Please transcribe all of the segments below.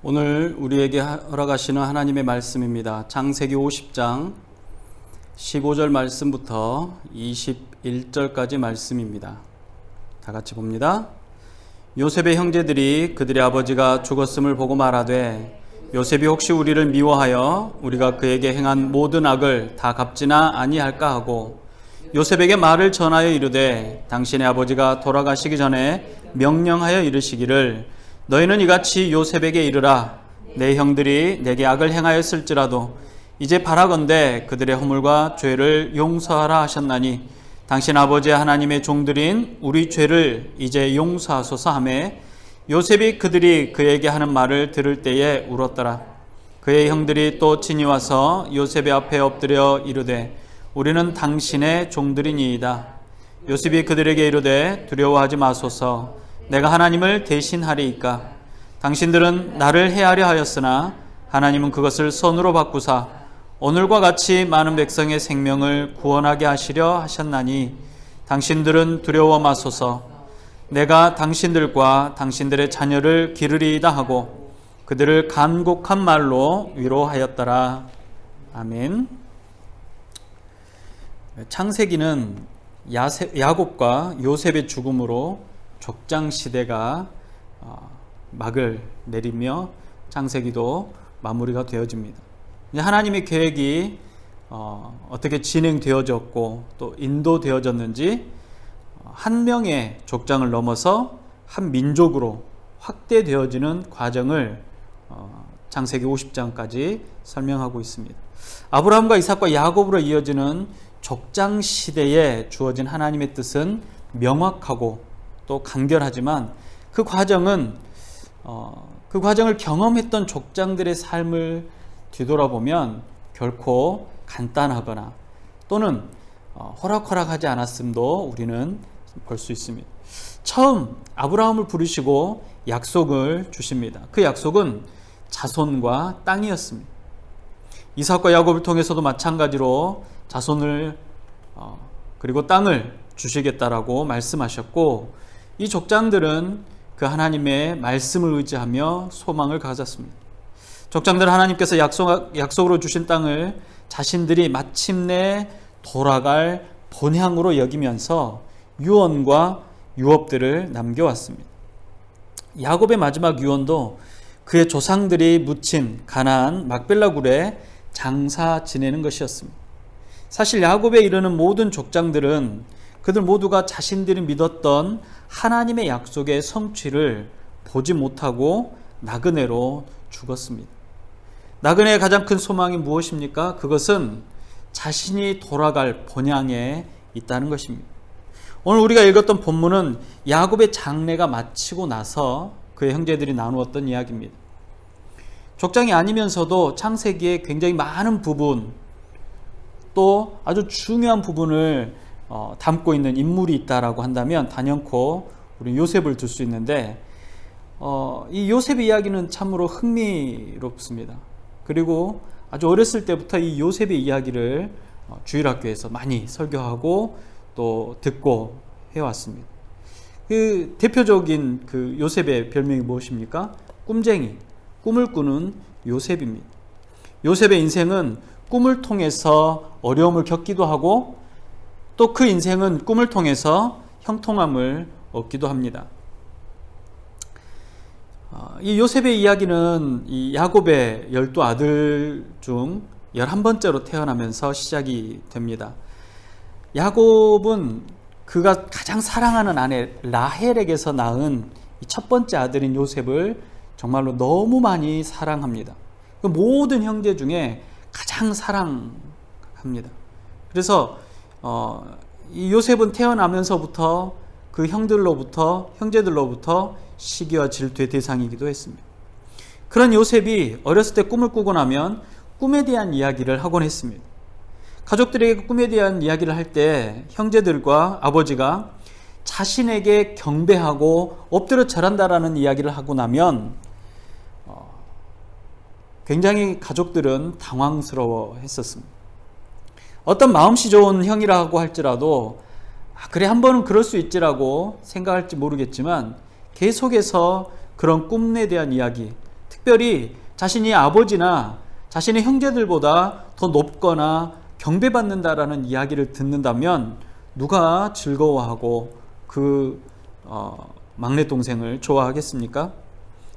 오늘 우리에게 허락하시는 하나님의 말씀입니다. 창세기 50장 15절 말씀부터 21절까지 말씀입니다. 다 같이 봅니다. 요셉의 형제들이 그들의 아버지가 죽었음을 보고 말하되 요셉이 혹시 우리를 미워하여 우리가 그에게 행한 모든 악을 다 갚지나 아니할까 하고 요셉에게 말을 전하여 이르되 당신의 아버지가 돌아가시기 전에 명령하여 이르시기를 너희는 이같이 요셉에게 이르라. 내 형들이 내게 악을 행하였을지라도 이제 바라건대 그들의 허물과 죄를 용서하라 하셨나니 당신 아버지 하나님의 종들인 우리 죄를 이제 용서하소서 하며 요셉이 그들이 그에게 하는 말을 들을 때에 울었더라. 그의 형들이 또 친히 와서 요셉의 앞에 엎드려 이르되 우리는 당신의 종들이니이다. 요셉이 그들에게 이르되 두려워하지 마소서. 내가 하나님을 대신하리이까. 당신들은 나를 해하려 하였으나 하나님은 그것을 선으로 바꾸사 오늘과 같이 많은 백성의 생명을 구원하게 하시려 하셨나니 당신들은 두려워 마소서. 내가 당신들과 당신들의 자녀를 기르리이다 하고 그들을 간곡한 말로 위로하였더라. 아멘. 창세기는 야곱과 요셉의 죽음으로 족장 시대가 막을 내리며 창세기도 마무리가 되어집니다. 하나님의 계획이 어떻게 진행되어졌고 또 인도되어졌는지 한 명의 족장을 넘어서 한 민족으로 확대되어지는 과정을 창세기 50장까지 설명하고 있습니다. 아브라함과 이삭과 야곱으로 이어지는 족장 시대에 주어진 하나님의 뜻은 명확하고 또 간결하지만 그 과정을 경험했던 족장들의 삶을 뒤돌아보면 결코 간단하거나 또는 호락호락하지 않았음도 우리는 볼 수 있습니다. 처음 아브라함을 부르시고 약속을 주십니다. 그 약속은 자손과 땅이었습니다. 이삭과 야곱을 통해서도 마찬가지로 자손을 그리고 땅을 주시겠다라고 말씀하셨고 이 족장들은 그 하나님의 말씀을 의지하며 소망을 가졌습니다. 족장들은 하나님께서 약속으로 주신 땅을 자신들이 마침내 돌아갈 본향으로 여기면서 유언과 유업들을 남겨왔습니다. 야곱의 마지막 유언도 그의 조상들이 묻힌 가나안 막벨라 굴에 장사 지내는 것이었습니다. 사실 야곱에 이르는 모든 족장들은 그들 모두가 자신들이 믿었던 하나님의 약속의 성취를 보지 못하고 나그네로 죽었습니다. 나그네의 가장 큰 소망이 무엇입니까? 그것은 자신이 돌아갈 본향에 있다는 것입니다. 오늘 우리가 읽었던 본문은 야곱의 장례가 마치고 나서 그의 형제들이 나누었던 이야기입니다. 족장이 아니면서도 창세기에 굉장히 많은 부분 또 아주 중요한 부분을 담고 있는 인물이 있다라고 한다면 단연코 우리 요셉을 들 수 있는데 이 요셉의 이야기는 참으로 흥미롭습니다. 그리고 아주 어렸을 때부터 이 요셉의 이야기를 주일학교에서 많이 설교하고 또 듣고 해왔습니다. 그 대표적인 그 요셉의 별명이 무엇입니까? 꿈쟁이, 꿈을 꾸는 요셉입니다. 요셉의 인생은 꿈을 통해서 어려움을 겪기도 하고 또 그 인생은 꿈을 통해서 형통함을 얻기도 합니다. 이 요셉의 이야기는 이 야곱의 12아들 중 11번째로 태어나면서 시작이 됩니다. 야곱은 그가 가장 사랑하는 아내 라헬에게서 낳은 이 첫 번째 아들인 요셉을 정말로 너무 많이 사랑합니다. 모든 형제 중에 가장 사랑합니다. 그래서 이 요셉은 태어나면서부터 그 형제들로부터 시기와 질투의 대상이기도 했습니다. 그런 요셉이 어렸을 때 꿈을 꾸고 나면 꿈에 대한 이야기를 하곤 했습니다. 가족들에게 꿈에 대한 이야기를 할 때 형제들과 아버지가 자신에게 경배하고 엎드려 절한다라는 이야기를 하고 나면 굉장히 가족들은 당황스러워 했었습니다. 어떤 마음씨 좋은 형이라고 할지라도 그래 한 번은 그럴 수 있지라고 생각할지 모르겠지만 계속해서 그런 꿈에 대한 이야기, 특별히 자신이 아버지나 자신의 형제들보다 더 높거나 경배받는다라는 이야기를 듣는다면 누가 즐거워하고 그 막내 동생을 좋아하겠습니까?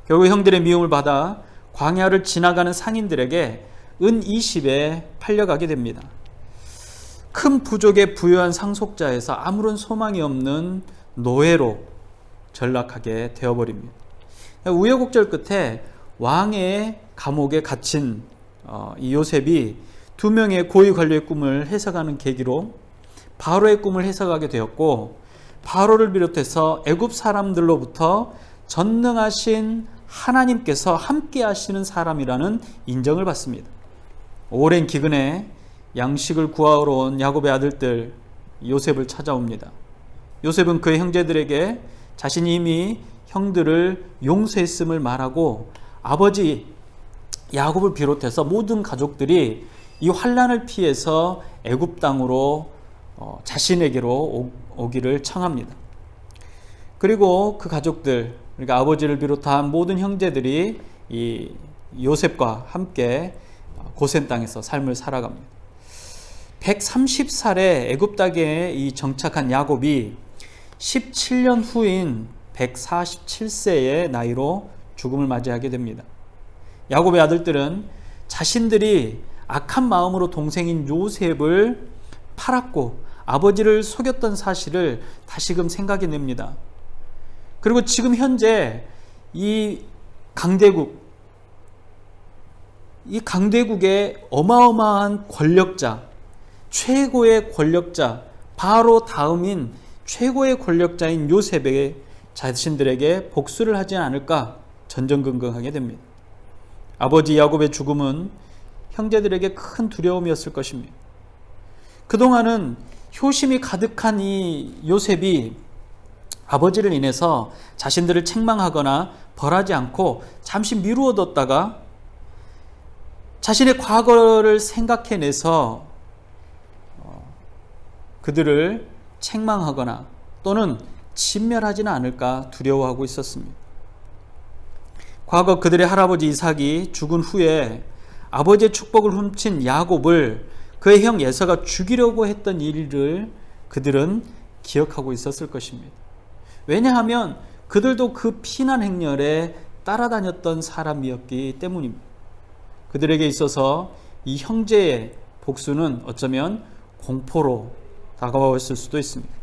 결국 형들의 미움을 받아 광야를 지나가는 상인들에게 은 20에 팔려가게 됩니다. 큰 부족의 부유한 상속자에서 아무런 소망이 없는 노예로 전락하게 되어버립니다. 우여곡절 끝에 왕의 감옥에 갇힌 이 요셉이 두 명의 고위 관료의 꿈을 해석하는 계기로 바로의 꿈을 해석하게 되었고, 바로를 비롯해서 애굽 사람들로부터 전능하신 하나님께서 함께 하시는 사람이라는 인정을 받습니다. 오랜 기근에 양식을 구하러 온 야곱의 아들들 요셉을 찾아옵니다. 요셉은 그의 형제들에게 자신이 이미 형들을 용서했음을 말하고 아버지 야곱을 비롯해서 모든 가족들이 이 환난을 피해서 애굽 땅으로 자신에게로 오기를 청합니다. 그리고 그 가족들, 그러니까 아버지를 비롯한 모든 형제들이 이 요셉과 함께 고센 땅에서 삶을 살아갑니다. 130살에 애굽 땅에 이 정착한 야곱이 17년 후인 147세의 나이로 죽음을 맞이하게 됩니다. 야곱의 아들들은 자신들이 악한 마음으로 동생인 요셉을 팔았고 아버지를 속였던 사실을 다시금 생각해 냅니다. 그리고 지금 현재 이 강대국의 어마어마한 권력자, 최고의 권력자, 바로 다음인 최고의 권력자인 요셉에게 자신들에게 복수를 하지 않을까 전전긍긍하게 됩니다. 아버지 야곱의 죽음은 형제들에게 큰 두려움이었을 것입니다. 그동안은 효심이 가득한 이 요셉이 아버지를 인해서 자신들을 책망하거나 벌하지 않고 잠시 미루어뒀다가 자신의 과거를 생각해내서 그들을 책망하거나 또는 진멸하지는 않을까 두려워하고 있었습니다. 과거 그들의 할아버지 이삭이 죽은 후에 아버지의 축복을 훔친 야곱을 그의 형 에서가 죽이려고 했던 일을 그들은 기억하고 있었을 것입니다. 왜냐하면 그들도 그 피난 행렬에 따라다녔던 사람이었기 때문입니다. 그들에게 있어서 이 형제의 복수는 어쩌면 공포로 다가왔을 수도 있습니다.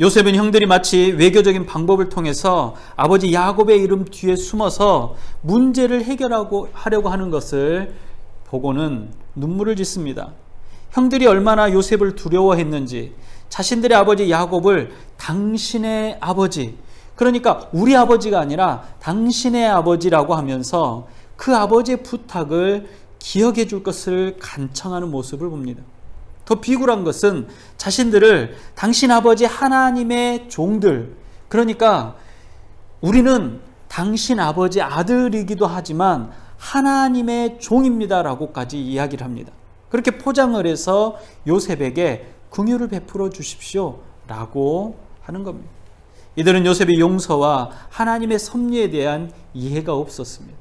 요셉은 형들이 마치 외교적인 방법을 통해서 아버지 야곱의 이름 뒤에 숨어서 문제를 하려고 하는 것을 보고는 눈물을 짓습니다. 형들이 얼마나 요셉을 두려워했는지, 자신들의 아버지 야곱을 당신의 아버지, 그러니까 우리 아버지가 아니라 당신의 아버지라고 하면서 그 아버지의 부탁을 기억해 줄 것을 간청하는 모습을 봅니다. 더 비굴한 것은 자신들을 당신 아버지 하나님의 종들, 그러니까 우리는 당신 아버지 아들이기도 하지만 하나님의 종입니다라고까지 이야기를 합니다. 그렇게 포장을 해서 요셉에게 긍휼을 베풀어 주십시오 라고 하는 겁니다. 이들은 요셉의 용서와 하나님의 섭리에 대한 이해가 없었습니다.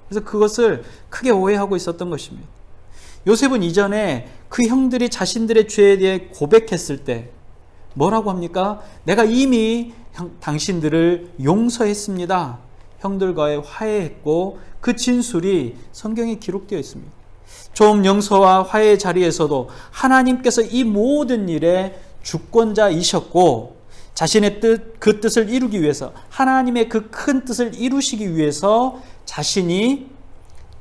그래서 그것을 크게 오해하고 있었던 것입니다. 요셉은 이전에 그 형들이 자신들의 죄에 대해 고백했을 때 뭐라고 합니까? 내가 이미 당신들을 용서했습니다. 형들과의 화해했고 그 진술이 성경에 기록되어 있습니다. 좀 용서와 화해의 자리에서도 하나님께서 이 모든 일의 주권자이셨고 자신의 그 뜻을 이루기 위해서, 하나님의 그 큰 뜻을 이루시기 위해서 자신이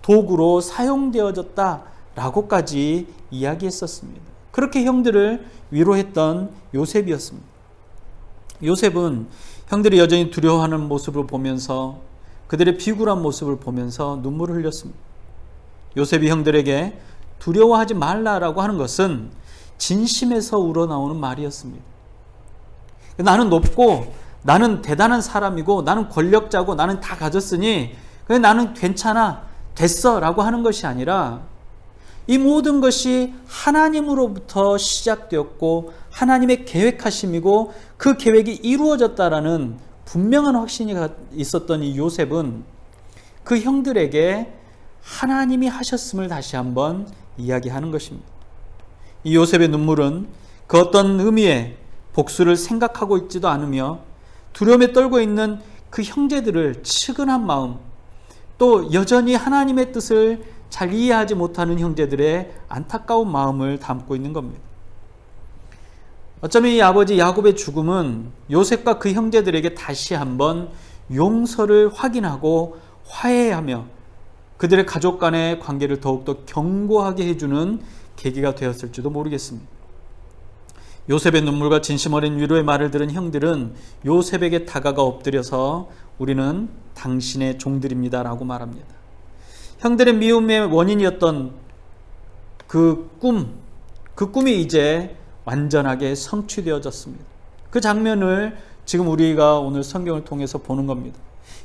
도구로 사용되어졌다라고까지 이야기했었습니다. 그렇게 형들을 위로했던 요셉이었습니다. 요셉은 형들이 여전히 두려워하는 모습을 보면서, 그들의 비굴한 모습을 보면서 눈물을 흘렸습니다. 요셉이 형들에게 두려워하지 말라라고 하는 것은 진심에서 우러나오는 말이었습니다. 나는 높고 나는 대단한 사람이고 나는 권력자고 나는 다 가졌으니 그래 나는 괜찮아 됐어 라고 하는 것이 아니라 이 모든 것이 하나님으로부터 시작되었고 하나님의 계획하심이고 그 계획이 이루어졌다라는 분명한 확신이 있었던 이 요셉은 그 형들에게 하나님이 하셨음을 다시 한번 이야기하는 것입니다. 이 요셉의 눈물은 그 어떤 의미의 복수를 생각하고 있지도 않으며 두려움에 떨고 있는 그 형제들을 측은한 마음, 또 여전히 하나님의 뜻을 잘 이해하지 못하는 형제들의 안타까운 마음을 담고 있는 겁니다. 어쩌면 이 아버지 야곱의 죽음은 요셉과 그 형제들에게 다시 한번 용서를 확인하고 화해하며 그들의 가족 간의 관계를 더욱더 견고하게 해주는 계기가 되었을지도 모르겠습니다. 요셉의 눈물과 진심 어린 위로의 말을 들은 형들은 요셉에게 다가가 엎드려서 우리는 당신의 종들입니다 라고 말합니다. 형들의 미움의 원인이었던 그 꿈이 이제 완전하게 성취되어졌습니다. 그 장면을 지금 우리가 오늘 성경을 통해서 보는 겁니다.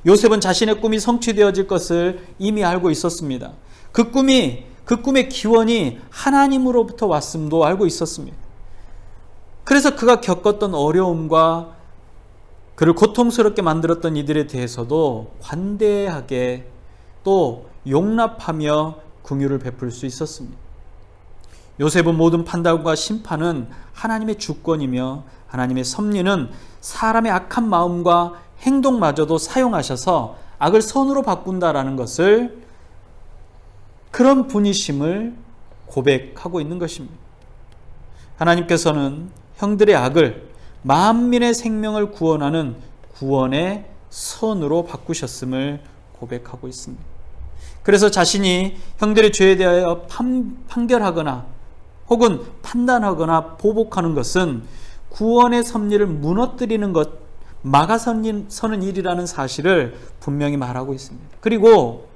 요셉은 자신의 꿈이 성취되어질 것을 이미 알고 있었습니다. 그 꿈의 기원이 하나님으로부터 왔음도 알고 있었습니다. 그래서 그가 겪었던 어려움과 그를 고통스럽게 만들었던 이들에 대해서도 관대하게 또 용납하며 긍휼을 베풀 수 있었습니다. 요셉은 모든 판단과 심판은 하나님의 주권이며 하나님의 섭리는 사람의 악한 마음과 행동마저도 사용하셔서 악을 선으로 바꾼다라는 것을, 그런 분이심을 고백하고 있는 것입니다. 하나님께서는 형들의 악을 만민의 생명을 구원하는 구원의 선으로 바꾸셨음을 고백하고 있습니다. 그래서 자신이 형들의 죄에 대하여 판결하거나 혹은 판단하거나 보복하는 것은 구원의 섭리를 무너뜨리는 것, 막아서는 일이라는 사실을 분명히 말하고 있습니다. 그리고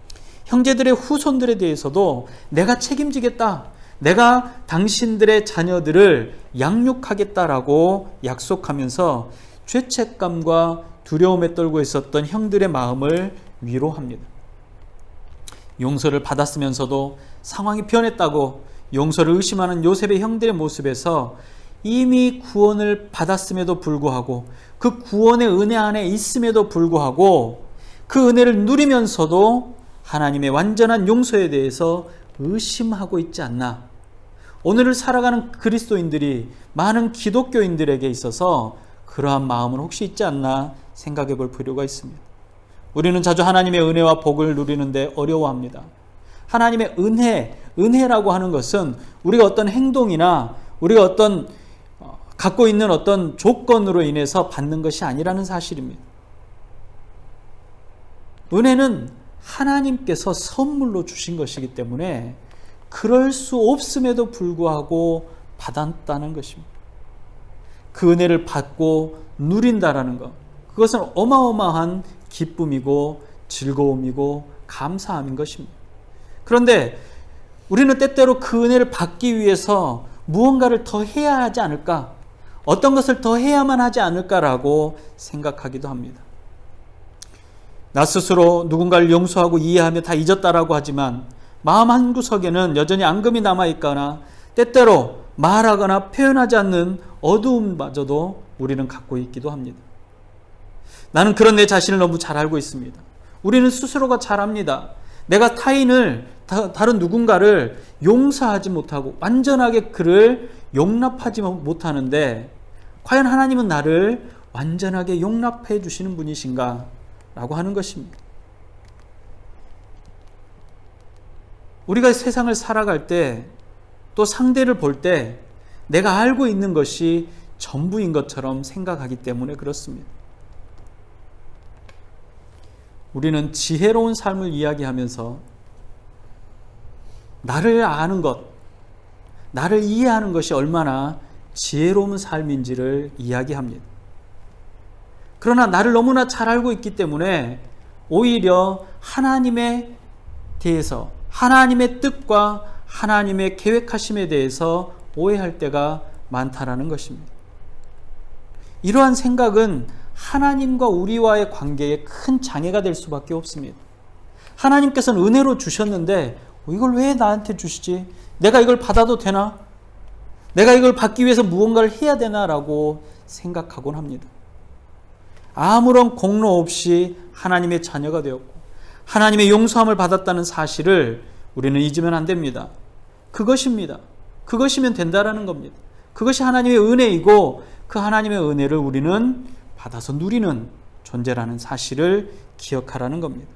형제들의 후손들에 대해서도 내가 책임지겠다, 내가 당신들의 자녀들을 양육하겠다라고 약속하면서 죄책감과 두려움에 떨고 있었던 형들의 마음을 위로합니다. 용서를 받았으면서도 상황이 변했다고 용서를 의심하는 요셉의 형들의 모습에서 이미 구원을 받았음에도 불구하고 그 구원의 은혜 안에 있음에도 불구하고 그 은혜를 누리면서도 하나님의 완전한 용서에 대해서 의심하고 있지 않나. 오늘을 살아가는 그리스도인들이, 많은 기독교인들에게 있어서 그러한 마음은 혹시 있지 않나 생각해 볼 필요가 있습니다. 우리는 자주 하나님의 은혜와 복을 누리는데 어려워합니다. 하나님의 은혜라고 하는 것은 우리가 어떤 행동이나 우리가 어떤 갖고 있는 어떤 조건으로 인해서 받는 것이 아니라는 사실입니다. 은혜는 하나님께서 선물로 주신 것이기 때문에 그럴 수 없음에도 불구하고 받았다는 것입니다. 그 은혜를 받고 누린다라는 것, 그것은 어마어마한 기쁨이고 즐거움이고 감사함인 것입니다. 그런데 우리는 때때로 그 은혜를 받기 위해서 무언가를 더 해야 하지 않을까, 어떤 것을 더 해야만 하지 않을까라고 생각하기도 합니다. 나 스스로 누군가를 용서하고 이해하며 다 잊었다라고 하지만 마음 한구석에는 여전히 앙금이 남아있거나 때때로 말하거나 표현하지 않는 어두움마저도 우리는 갖고 있기도 합니다. 나는 그런 내 자신을 너무 잘 알고 있습니다. 우리는 스스로가 잘 압니다. 내가 타인을, 다른 누군가를 용서하지 못하고 완전하게 그를 용납하지 못하는데 과연 하나님은 나를 완전하게 용납해 주시는 분이신가? 라고 하는 것입니다. 우리가 세상을 살아갈 때, 또 상대를 볼 때 내가 알고 있는 것이 전부인 것처럼 생각하기 때문에 그렇습니다. 우리는 지혜로운 삶을 이야기하면서 나를 아는 것, 나를 이해하는 것이 얼마나 지혜로운 삶인지를 이야기합니다. 그러나 나를 너무나 잘 알고 있기 때문에 오히려 하나님에 대해서, 하나님의 뜻과 하나님의 계획하심에 대해서 오해할 때가 많다라는 것입니다. 이러한 생각은 하나님과 우리와의 관계에 큰 장애가 될 수밖에 없습니다. 하나님께서는 은혜로 주셨는데 이걸 왜 나한테 주시지? 내가 이걸 받아도 되나? 내가 이걸 받기 위해서 무언가를 해야 되나라고 생각하곤 합니다. 아무런 공로 없이 하나님의 자녀가 되었고 하나님의 용서함을 받았다는 사실을 우리는 잊으면 안 됩니다. 그것입니다. 그것이면 된다라는 겁니다. 그것이 하나님의 은혜이고 그 하나님의 은혜를 우리는 받아서 누리는 존재라는 사실을 기억하라는 겁니다.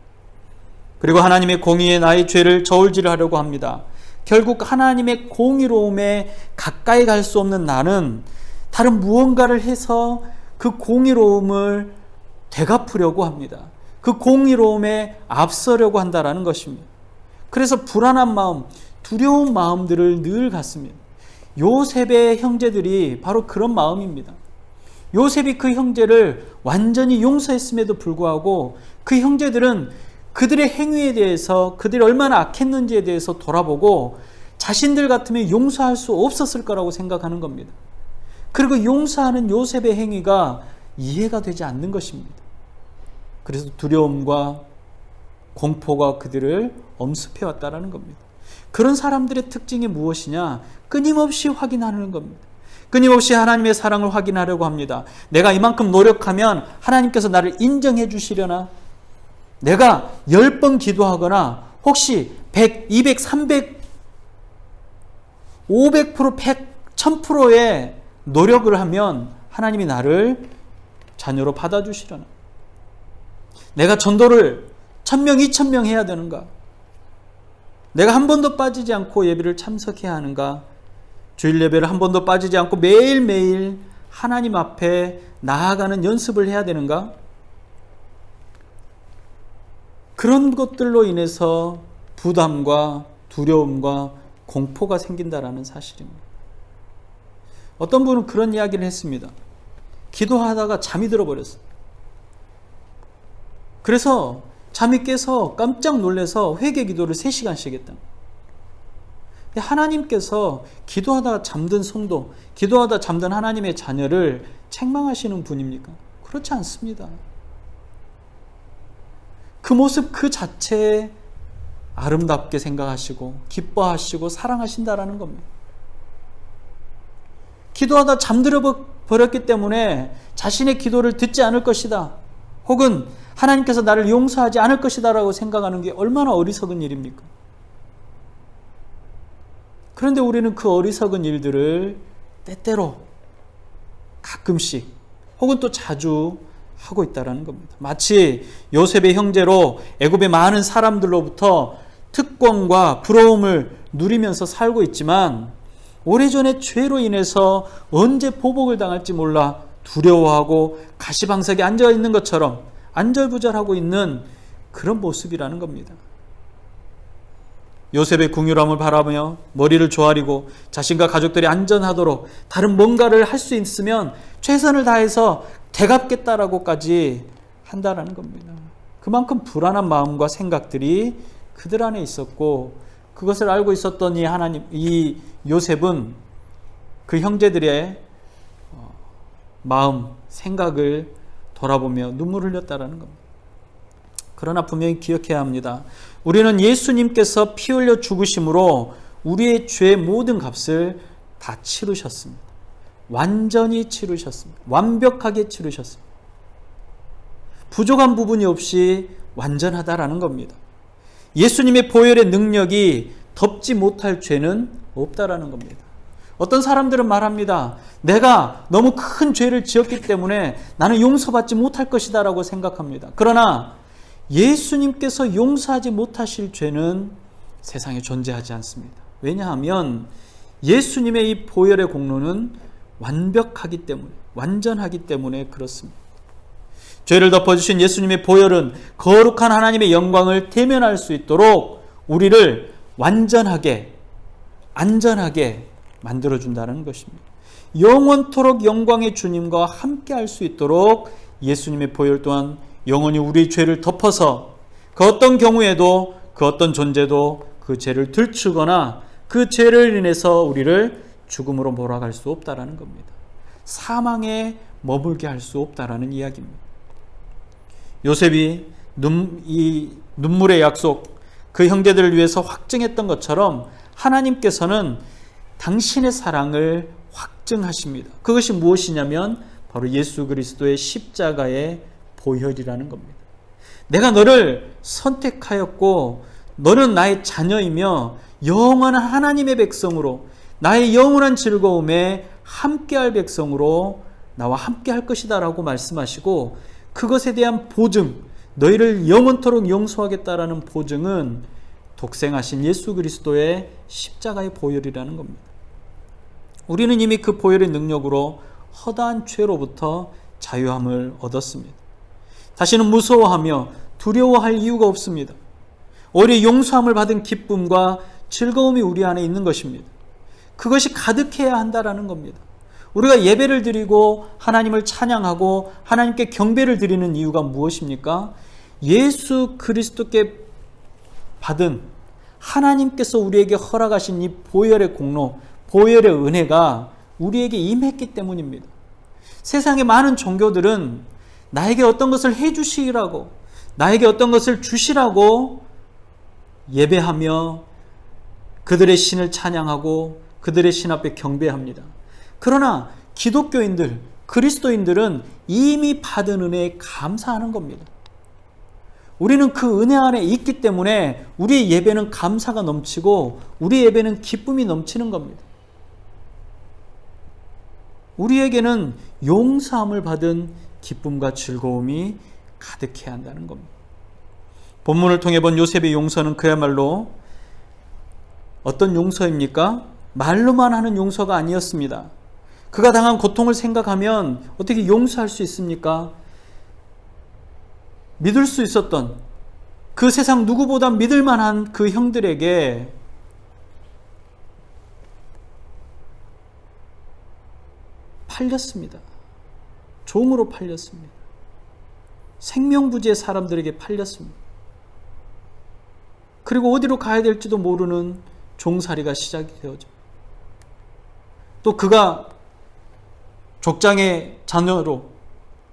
그리고 하나님의 공의에 나의 죄를 저울질하려고 합니다. 결국 하나님의 공의로움에 가까이 갈 수 없는 나는 다른 무언가를 해서 그 공의로움을 되갚으려고 합니다. 그 공의로움에 앞서려고 한다라는 것입니다. 그래서 불안한 마음, 두려운 마음들을 늘 갖습니다. 요셉의 형제들이 바로 그런 마음입니다. 요셉이 그 형제를 완전히 용서했음에도 불구하고 그 형제들은 그들의 행위에 대해서, 그들이 얼마나 악했는지에 대해서 돌아보고 자신들 같으면 용서할 수 없었을 거라고 생각하는 겁니다. 그리고 용서하는 요셉의 행위가 이해가 되지 않는 것입니다. 그래서 두려움과 공포가 그들을 엄습해왔다는 겁니다. 그런 사람들의 특징이 무엇이냐? 끊임없이 확인하는 겁니다. 끊임없이 하나님의 사랑을 확인하려고 합니다. 내가 이만큼 노력하면 하나님께서 나를 인정해 주시려나? 내가 10번 기도하거나 혹시 100, 200, 300, 500%, 100, 1000%의 노력을 하면 하나님이 나를 자녀로 받아주시려나? 내가 전도를 1000명, 2000명 해야 되는가? 내가 한 번도 빠지지 않고 예배를 참석해야 하는가? 주일 예배를 한 번도 빠지지 않고 매일매일 하나님 앞에 나아가는 연습을 해야 되는가? 그런 것들로 인해서 부담과 두려움과 공포가 생긴다라는 사실입니다. 어떤 분은 그런 이야기를 했습니다. 기도하다가 잠이 들어버렸어요. 그래서 잠이 깨서 깜짝 놀라서 회개 기도를 3시간씩 했다. 하나님께서 기도하다가 잠든 성도, 기도하다 잠든 하나님의 자녀를 책망하시는 분입니까? 그렇지 않습니다. 그 모습 그 자체에 아름답게 생각하시고 기뻐하시고 사랑하신다라는 겁니다. 기도하다 잠들어 버렸기 때문에 자신의 기도를 듣지 않을 것이다, 혹은 하나님께서 나를 용서하지 않을 것이다 라고 생각하는 게 얼마나 어리석은 일입니까? 그런데 우리는 그 어리석은 일들을 때때로 가끔씩 혹은 또 자주 하고 있다는 겁니다. 마치 요셉의 형제로 애굽의 많은 사람들로부터 특권과 부러움을 누리면서 살고 있지만 오래전에 죄로 인해서 언제 보복을 당할지 몰라 두려워하고 가시방석에 앉아있는 것처럼 안절부절하고 있는 그런 모습이라는 겁니다. 요셉의 궁휼함을 바라며 머리를 조아리고 자신과 가족들이 안전하도록 다른 뭔가를 할 수 있으면 최선을 다해서 되갚겠다라고까지 한다라는 겁니다. 그만큼 불안한 마음과 생각들이 그들 안에 있었고, 그것을 알고 있었던 이 요셉은 그 형제들의 마음, 생각을 돌아보며 눈물을 흘렸다라는 겁니다. 그러나 분명히 기억해야 합니다. 우리는 예수님께서 피 흘려 죽으심으로 우리의 죄의 모든 값을 다 치르셨습니다. 완전히 치르셨습니다. 완벽하게 치르셨습니다. 부족한 부분이 없이 완전하다라는 겁니다. 예수님의 보혈의 능력이 덮지 못할 죄는 없다라는 겁니다. 어떤 사람들은 말합니다. 내가 너무 큰 죄를 지었기 때문에 나는 용서받지 못할 것이다 라고 생각합니다. 그러나 예수님께서 용서하지 못하실 죄는 세상에 존재하지 않습니다. 왜냐하면 예수님의 이 보혈의 공로는 완벽하기 때문에, 완전하기 때문에 그렇습니다. 죄를 덮어주신 예수님의 보혈은 거룩한 하나님의 영광을 대면할 수 있도록 우리를 완전하게, 안전하게 만들어준다는 것입니다. 영원토록 영광의 주님과 함께 할 수 있도록 예수님의 보혈 또한 영원히 우리의 죄를 덮어서 그 어떤 경우에도 그 어떤 존재도 그 죄를 들추거나 그 죄를 인해서 우리를 죽음으로 몰아갈 수 없다라는 겁니다. 사망에 머물게 할 수 없다라는 이야기입니다. 요셉이 이 눈물의 약속, 그 형제들을 위해서 확증했던 것처럼 하나님께서는 당신의 사랑을 확증하십니다. 그것이 무엇이냐면 바로 예수 그리스도의 십자가의 보혈이라는 겁니다. 내가 너를 선택하였고 너는 나의 자녀이며 영원한 하나님의 백성으로 나의 영원한 즐거움에 함께할 백성으로 나와 함께할 것이다 라고 말씀하시고, 그것에 대한 보증, 너희를 영원토록 용서하겠다라는 보증은 독생하신 예수 그리스도의 십자가의 보혈이라는 겁니다. 우리는 이미 그 보혈의 능력으로 허다한 죄로부터 자유함을 얻었습니다. 다시는 무서워하며 두려워할 이유가 없습니다. 오히려 용서함을 받은 기쁨과 즐거움이 우리 안에 있는 것입니다. 그것이 가득해야 한다라는 겁니다. 우리가 예배를 드리고 하나님을 찬양하고 하나님께 경배를 드리는 이유가 무엇입니까? 예수 그리스도께 받은 하나님께서 우리에게 허락하신 이 보혈의 공로, 보혈의 은혜가 우리에게 임했기 때문입니다. 세상의 많은 종교들은 나에게 어떤 것을 해주시라고, 나에게 어떤 것을 주시라고 예배하며 그들의 신을 찬양하고 그들의 신 앞에 경배합니다. 그러나 기독교인들, 그리스도인들은 이미 받은 은혜에 감사하는 겁니다. 우리는 그 은혜 안에 있기 때문에 우리의 예배는 감사가 넘치고 우리의 예배는 기쁨이 넘치는 겁니다. 우리에게는 용서함을 받은 기쁨과 즐거움이 가득해야 한다는 겁니다. 본문을 통해 본 요셉의 용서는 그야말로 어떤 용서입니까? 말로만 하는 용서가 아니었습니다. 그가 당한 고통을 생각하면 어떻게 용서할 수 있습니까? 믿을 수 있었던, 그 세상 누구보다 믿을 만한 그 형들에게 팔렸습니다. 종으로 팔렸습니다. 생명부지의 사람들에게 팔렸습니다. 그리고 어디로 가야 될지도 모르는 종살이가 시작이 되어져. 또 그가 족장의 자녀로,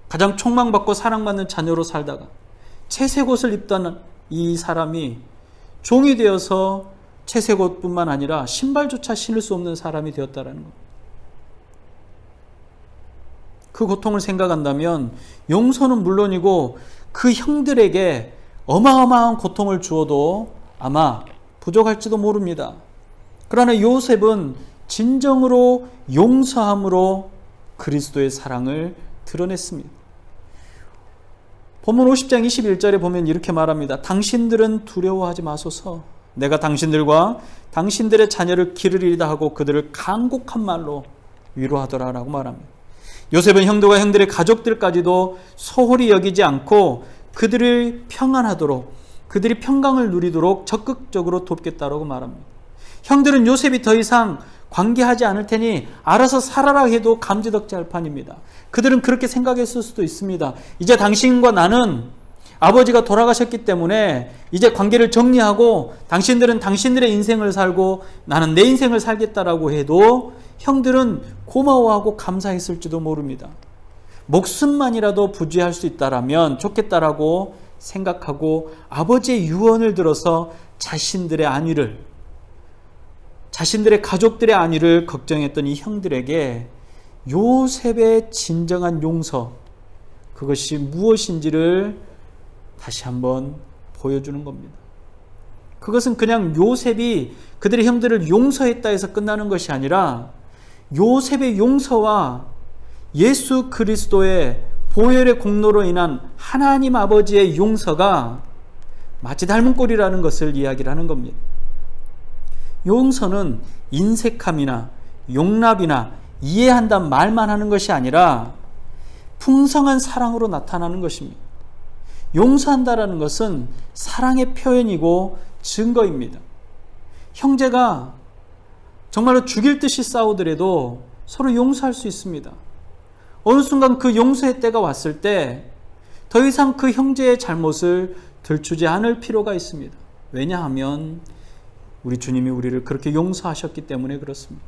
가장 촉망받고 사랑받는 자녀로 살다가 채색 옷을 입던 이 사람이 종이 되어서 채색 옷뿐만 아니라 신발조차 신을 수 없는 사람이 되었다라는 겁니다. 그 고통을 생각한다면 용서는 물론이고 그 형들에게 어마어마한 고통을 주어도 아마 부족할지도 모릅니다. 그러나 요셉은 진정으로 용서함으로 그리스도의 사랑을 드러냈습니다. 본문 50장 21절에 보면 이렇게 말합니다. 당신들은 두려워하지 마소서. 내가 당신들과 당신들의 자녀를 기르리다 하고 그들을 간곡한 말로 위로하더라 라고 말합니다. 요셉은 형들과 형들의 가족들까지도 소홀히 여기지 않고 그들을 평안하도록, 그들이 평강을 누리도록 적극적으로 돕겠다라고 말합니다. 형들은 요셉이 더 이상 관계하지 않을 테니 알아서 살아라 해도 감지덕지할 판입니다. 그들은 그렇게 생각했을 수도 있습니다. 이제 당신과 나는 아버지가 돌아가셨기 때문에 이제 관계를 정리하고 당신들은 당신들의 인생을 살고 나는 내 인생을 살겠다라고 해도 형들은 고마워하고 감사했을지도 모릅니다. 목숨만이라도 부지할 수 있다라면 좋겠다라고 생각하고 아버지의 유언을 들어서 자신들의 안위를, 자신들의 가족들의 안위를 걱정했던 이 형들에게 요셉의 진정한 용서, 그것이 무엇인지를 다시 한번 보여주는 겁니다. 그것은 그냥 요셉이 그들의 형들을 용서했다 해서 끝나는 것이 아니라 요셉의 용서와 예수 그리스도의 보혈의 공로로 인한 하나님 아버지의 용서가 마치 닮은 꼴이라는 것을 이야기를 하는 겁니다. 용서는 인색함이나 용납이나 이해한다는 말만 하는 것이 아니라 풍성한 사랑으로 나타나는 것입니다. 용서한다라는 것은 사랑의 표현이고 증거입니다. 형제가 정말로 죽일 듯이 싸우더라도 서로 용서할 수 있습니다. 어느 순간 그 용서의 때가 왔을 때 더 이상 그 형제의 잘못을 들추지 않을 필요가 있습니다. 왜냐하면 우리 주님이 우리를 그렇게 용서하셨기 때문에 그렇습니다.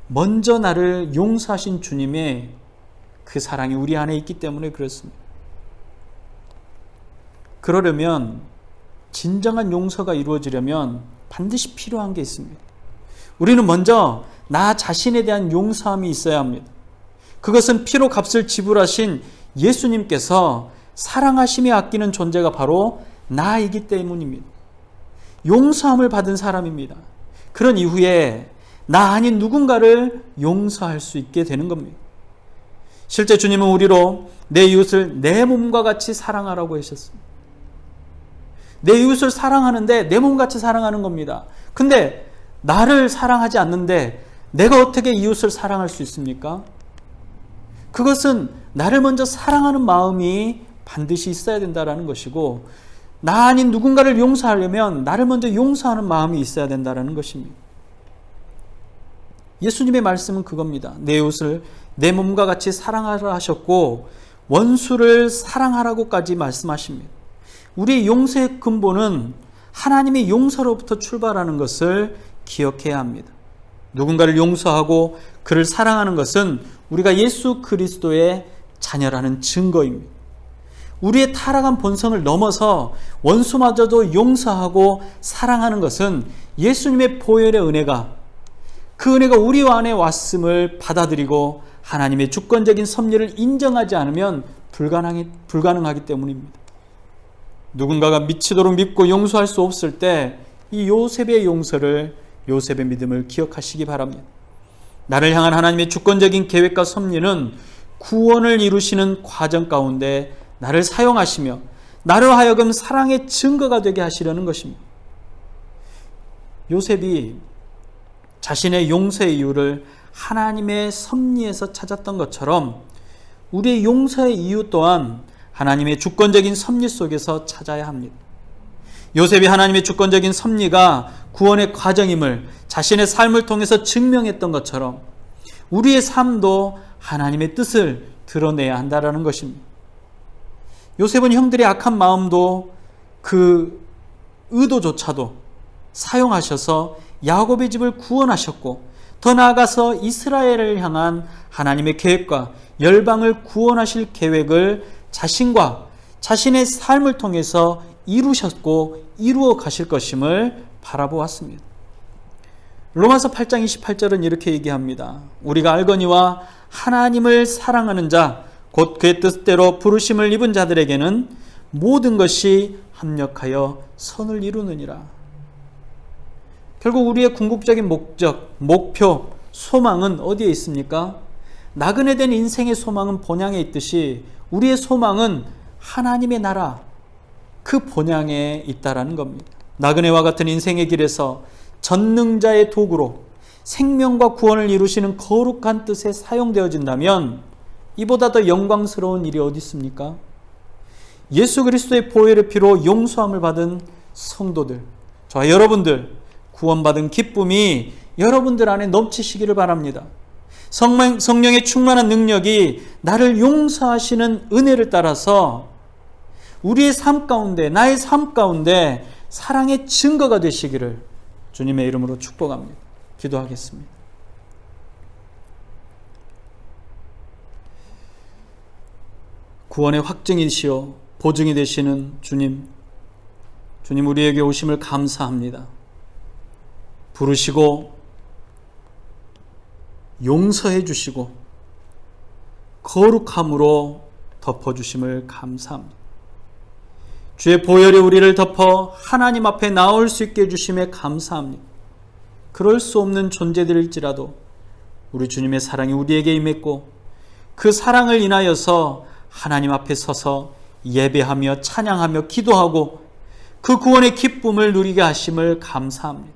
먼저 나를 용서하신 주님의 그 사랑이 우리 안에 있기 때문에 그렇습니다. 그러려면, 진정한 용서가 이루어지려면 반드시 필요한 게 있습니다. 우리는 먼저 나 자신에 대한 용서함이 있어야 합니다. 그것은 피로 값을 지불하신 예수님께서 사랑하심이 아끼는 존재가 바로 나이기 때문입니다. 용서함을 받은 사람입니다. 그런 이후에 나 아닌 누군가를 용서할 수 있게 되는 겁니다. 실제 주님은 우리로 내 이웃을 내 몸과 같이 사랑하라고 하셨습니다. 내 이웃을 사랑하는데 내 몸같이 사랑하는 겁니다. 근데 나를 사랑하지 않는데 내가 어떻게 이웃을 사랑할 수 있습니까? 그것은 나를 먼저 사랑하는 마음이 반드시 있어야 된다는 것이고, 나 아닌 누군가를 용서하려면 나를 먼저 용서하는 마음이 있어야 된다는 것입니다. 예수님의 말씀은 그겁니다. 내 이웃을 내 몸과 같이 사랑하라 하셨고 원수를 사랑하라고까지 말씀하십니다. 우리의 용서의 근본은 하나님의 용서로부터 출발하는 것을 기억해야 합니다. 누군가를 용서하고 그를 사랑하는 것은 우리가 예수 그리스도의 자녀라는 증거입니다. 우리의 타락한 본성을 넘어서 원수마저도 용서하고 사랑하는 것은 예수님의 보혈의 은혜가, 그 은혜가 우리 안에 왔음을 받아들이고 하나님의 주권적인 섭리를 인정하지 않으면 불가능하기 때문입니다. 누군가가 미치도록 믿고 용서할 수 없을 때 이 요셉의 용서를, 요셉의 믿음을 기억하시기 바랍니다. 나를 향한 하나님의 주권적인 계획과 섭리는 구원을 이루시는 과정 가운데 나를 사용하시며 나로 하여금 사랑의 증거가 되게 하시려는 것입니다. 요셉이 자신의 용서의 이유를 하나님의 섭리에서 찾았던 것처럼 우리의 용서의 이유 또한 하나님의 주권적인 섭리 속에서 찾아야 합니다. 요셉이 하나님의 주권적인 섭리가 구원의 과정임을 자신의 삶을 통해서 증명했던 것처럼 우리의 삶도 하나님의 뜻을 드러내야 한다는 것입니다. 요셉은 형들의 악한 마음도 그 의도조차도 사용하셔서 야곱의 집을 구원하셨고, 더 나아가서 이스라엘을 향한 하나님의 계획과 열방을 구원하실 계획을 자신과 자신의 삶을 통해서 이루셨고 이루어 가실 것임을 바라보았습니다. 로마서 8장 28절은 이렇게 얘기합니다. 우리가 알거니와 하나님을 사랑하는 자, 곧 그의 뜻대로 부르심을 입은 자들에게는 모든 것이 합력하여 선을 이루느니라. 결국 우리의 궁극적인 목적, 목표, 소망은 어디에 있습니까? 나그네 된 인생의 소망은 본향에 있듯이 우리의 소망은 하나님의 나라, 그 본향에 있다라는 겁니다. 나그네와 같은 인생의 길에서 전능자의 도구로 생명과 구원을 이루시는 거룩한 뜻에 사용되어진다면 이보다 더 영광스러운 일이 어디 있습니까? 예수 그리스도의 보혈의 피로 용서함을 받은 성도들, 저와 여러분들, 구원받은 기쁨이 여러분들 안에 넘치시기를 바랍니다. 성령의 충만한 능력이 나를 용서하시는 은혜를 따라서 우리의 삶 가운데, 나의 삶 가운데 사랑의 증거가 되시기를 주님의 이름으로 축복합니다. 기도하겠습니다. 구원의 확증이시여 보증이 되시는 주님, 우리에게 오심을 감사합니다. 부르시고 용서해 주시고 거룩함으로 덮어주심을 감사합니다. 주의 보혈이 우리를 덮어 하나님 앞에 나올 수 있게 해주심에 감사합니다. 그럴 수 없는 존재들일지라도 우리 주님의 사랑이 우리에게 임했고 그 사랑을 인하여서 하나님 앞에 서서 예배하며 찬양하며 기도하고 그 구원의 기쁨을 누리게 하심을 감사합니다.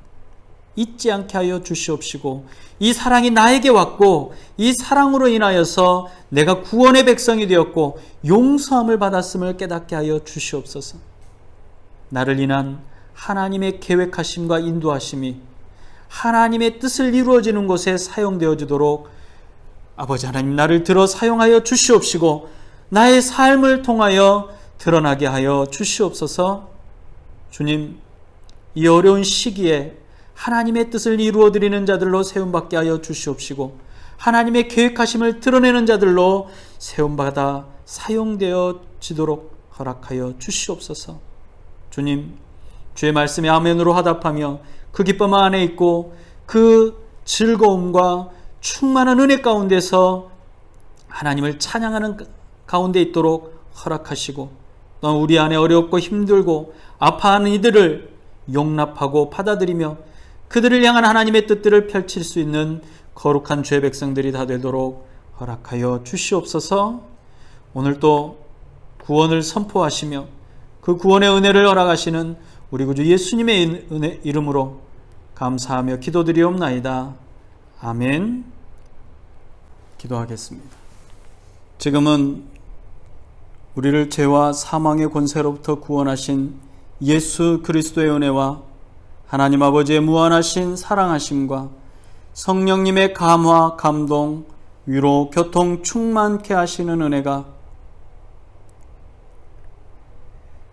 잊지 않게 하여 주시옵시고 이 사랑이 나에게 왔고 이 사랑으로 인하여서 내가 구원의 백성이 되었고 용서함을 받았음을 깨닫게 하여 주시옵소서. 나를 인한 하나님의 계획하심과 인도하심이 하나님의 뜻을 이루어지는 곳에 사용되어지도록 아버지 하나님 나를 들어 사용하여 주시옵시고 나의 삶을 통하여 드러나게 하여 주시옵소서. 주님, 이 어려운 시기에 하나님의 뜻을 이루어드리는 자들로 세움받게 하여 주시옵시고 하나님의 계획하심을 드러내는 자들로 세움받아 사용되어지도록 허락하여 주시옵소서. 주님, 주의 말씀에 아멘으로 화답하며 그 기쁨 안에 있고 그 즐거움과 충만한 은혜 가운데서 하나님을 찬양하는 가운데 있도록 허락하시고 또 우리 안에 어렵고 힘들고 아파하는 이들을 용납하고 받아들이며 그들을 향한 하나님의 뜻들을 펼칠 수 있는 거룩한 주의 백성들이 다 되도록 허락하여 주시옵소서. 오늘도 구원을 선포하시며 그 구원의 은혜를 허락하시는 우리 구주 예수님의 이름으로 감사하며 기도드리옵나이다. 아멘. 기도하겠습니다. 지금은 우리를 죄와 사망의 권세로부터 구원하신 예수 그리스도의 은혜와 하나님 아버지의 무한하신 사랑하심과 성령님의 감화, 감동, 위로, 교통 충만케 하시는 은혜가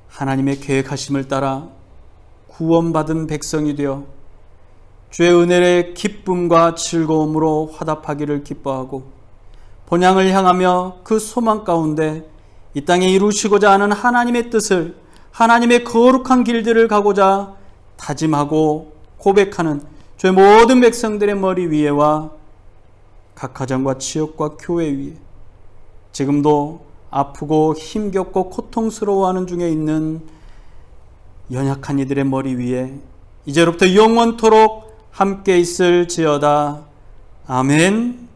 하나님의 계획하심을 따라 구원받은 백성이 되어 주의 은혜의 기쁨과 즐거움으로 화답하기를 기뻐하고 본향을 향하며 그 소망 가운데 이 땅에 이루시고자 하는 하나님의 뜻을, 하나님의 거룩한 길들을 가고자 다짐하고 고백하는 주의 모든 백성들의 머리 위에와 각 가정과 지역과 교회 위에 지금도 아프고 힘겹고 고통스러워하는 중에 있는 연약한 이들의 머리 위에 이제로부터 영원토록 함께 있을지어다. 아멘.